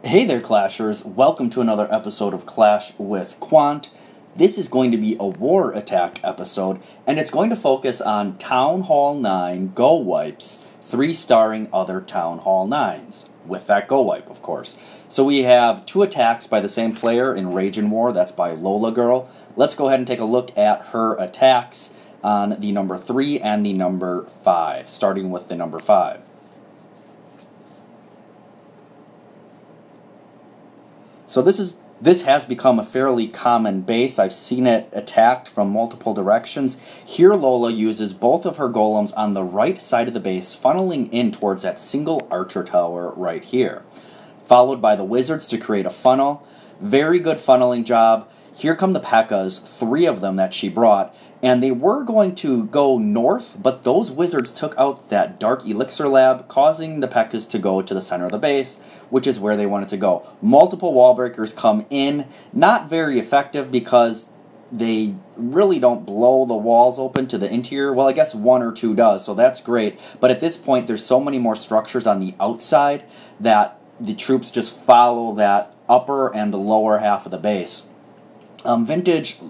Hey there, Clashers. Welcome to another episode of Clash with Quant. This is going to be a war attack episode, and it's going to focus on Town Hall 9 GoWipes, 3-starring other Town Hall 9s, with that GoWipe, of course. So we have 2 attacks by the same player in Rage and War, that's by Lola Girl. Let's go ahead and take a look at her attacks on the number 3 and the number 5, starting with the number 5. So this has become a fairly common base. I've seen it attacked from multiple directions. Here Lola uses both of her golems on the right side of the base, funneling in towards that single archer tower right here. Followed by the wizards to create a funnel. Very good funneling job. Here come the P.E.K.K.A.s, 3 of them that she brought, and they were going to go north, but those wizards took out that dark elixir lab, causing the P.E.K.K.A.s to go to the center of the base, which is where they wanted to go. Multiple wall breakers come in, not very effective because they really don't blow the walls open to the interior. Well, I guess 1 or 2 does, so that's great, but at this point there's so many more structures on the outside that the troops just follow that upper and lower half of the base. Vintage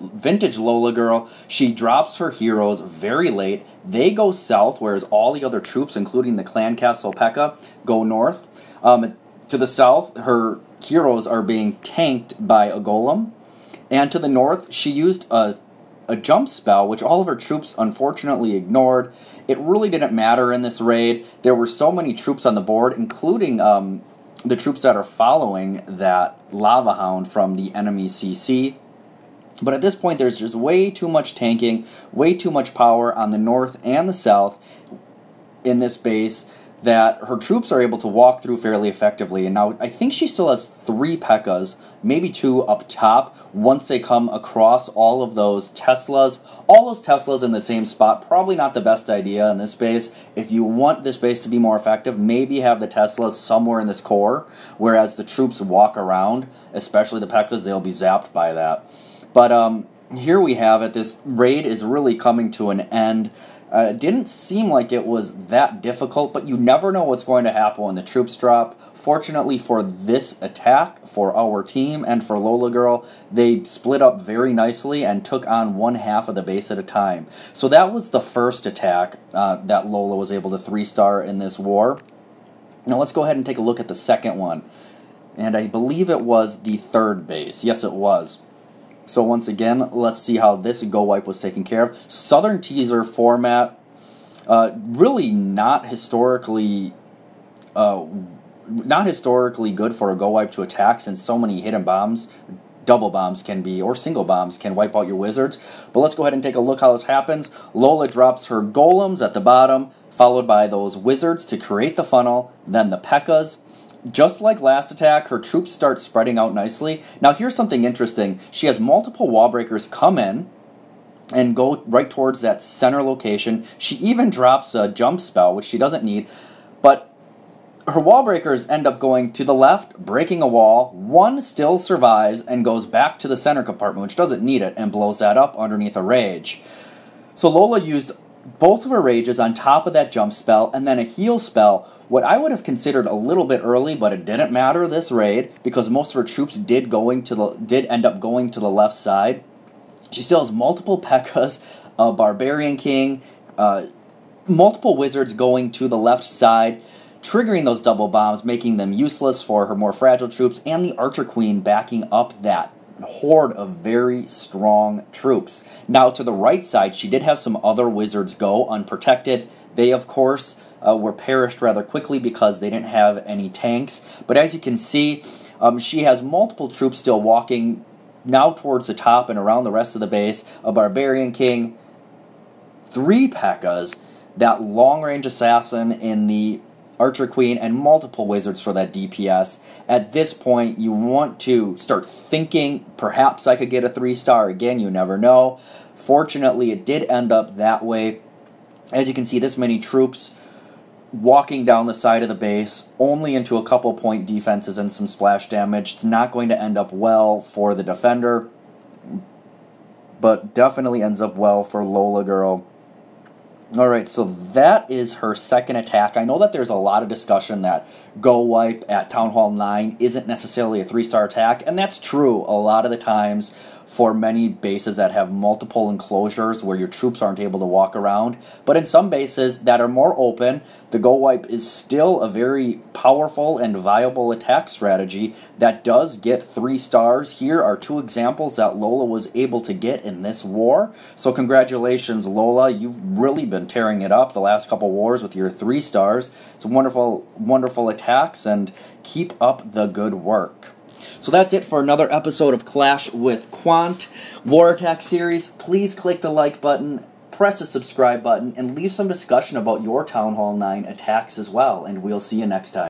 Lola Girl, she drops her heroes very late. They go south, whereas all the other troops, including the Clan Castle P.E.K.K.A., go north. To the south, her heroes are being tanked by a golem. And to the north, she used a jump spell, which all of her troops unfortunately ignored. It really didn't matter in this raid. There were so many troops on the board, including the troops that are following that Lava Hound from the enemy CC. But at this point, there's just way too much tanking, way too much power on the north and the south in this base that her troops are able to walk through fairly effectively. And now I think she still has 3 P.E.K.K.A.s, maybe 2 up top, once they come across all of those Teslas. All those Teslas in the same spot, probably not the best idea in this base. If you want this base to be more effective, maybe have the Teslas somewhere in this core, whereas the troops walk around, especially the P.E.K.K.A.s, they'll be zapped by that. But here we have it. This raid is really coming to an end. It didn't seem like it was that difficult, but you never know what's going to happen when the troops drop. Fortunately for this attack, for our team, and for Lola Girl, they split up very nicely and took on 1/2 of the base at a time. So that was the first attack that Lola was able to 3-star in this war. Now let's go ahead and take a look at the second one. And I believe it was the 3rd base. Yes, it was. So once again, let's see how this GoWipe was taken care of. Southern Teaser format, really not historically good for a GoWipe to attack, since so many hidden bombs, double bombs can be, or single bombs can wipe out your wizards. But let's go ahead and take a look how this happens. Lola drops her golems at the bottom, followed by those wizards to create the funnel, then the P.E.K.K.A.s. Just like last attack, her troops start spreading out nicely. Now here's something interesting. She has multiple wall breakers come in and go right towards that center location. She even drops a jump spell, which she doesn't need. But her wall breakers end up going to the left, breaking a wall. 1 still survives and goes back to the center compartment, which doesn't need it, and blows that up underneath a rage. So Lola used both of her rages on top of that jump spell, and then a heal spell, what I would have considered a little bit early, but it didn't matter this raid, because most of her troops did end up going to the left side. She still has multiple P.E.K.K.A.s, a Barbarian King, multiple wizards going to the left side, triggering those double bombs, making them useless for her more fragile troops, and the Archer Queen backing up that horde of very strong troops. Now to the right side, she did have some other wizards go unprotected. They, of course, were perished rather quickly because they didn't have any tanks. But as you can see, she has multiple troops still walking now towards the top and around the rest of the base. A Barbarian King, 3 P.E.K.K.A.s, that long-range assassin in the Archer Queen, and multiple wizards for that DPS. At this point, you want to start thinking, perhaps I could get a 3-star. Again, you never know. Fortunately, it did end up that way. As you can see, this many troops walking down the side of the base, only into a couple point defenses and some splash damage. It's not going to end up well for the defender, but definitely ends up well for Lola Girl. Alright, so that is her second attack. I know that there's a lot of discussion that GoWiPe at Town Hall 9 isn't necessarily a 3-star attack, and that's true a lot of the times for many bases that have multiple enclosures where your troops aren't able to walk around. But in some bases that are more open, the GoWiPe is still a very powerful and viable attack strategy that does get 3 stars. Here are 2 examples that Lola was able to get in this war. So congratulations, Lola. You've really been tearing it up the last couple wars with your 3 stars. It's wonderful, wonderful attacks, and keep up the good work. So that's it for another episode of Clash with Quant War Attack series. Please click the like button, press the subscribe button, and leave some discussion about your Town Hall 9 attacks as well. And we'll see you next time.